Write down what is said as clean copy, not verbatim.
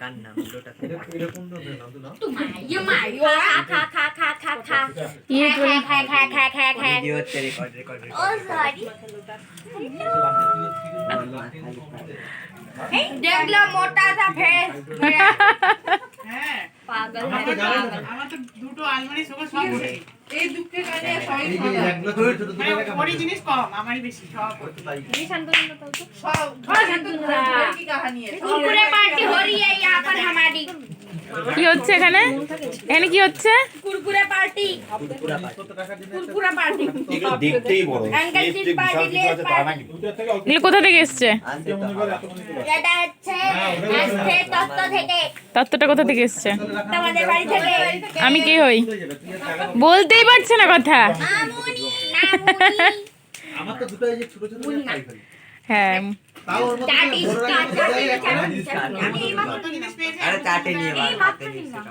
কার নাম লোটা এরকম না না ভিডিও হচ্ছে রেকর্ড দেখলো মোটা सा फेस पागल है আমার তো দুটো আলমারি সব আছে এই দুঃখের কারণে সবাই ওই জিনিস কম আমারই বেশি সব ये शांतनु बताओ तो সব की कहानी है कुरकुरे पार्टी हो रही है यहाँ पर हमारी কি হচ্ছে এখানে? এখানে কি হচ্ছে? कुरकुरे पार्टी कुरकुरा पार्टी এগুলো দেখতেই বড় अंकल টেস্ট जी বিশাল पार्टी কিছু ले আছে তা নাকি এগুলো কোথা থেকে এসছে? এটা হচ্ছে আজকে তত্ত্ব থেকে তত্ত্বটা কোথা থেকে এসছে? তোমাদের বাড়ি থেকে আমি কে হই? বলতেই পারছে না কথা। মামুনি নামুনি আমার তো দুটো এই যে ছোট ছোট পাই খালি হ্যাঁ তাও ওর মধ্যে চাটি বড় চাটি একটা চাটি জিনিস পেয়েছে আরে চাটে নিয়ে এই মাত্র নিলাম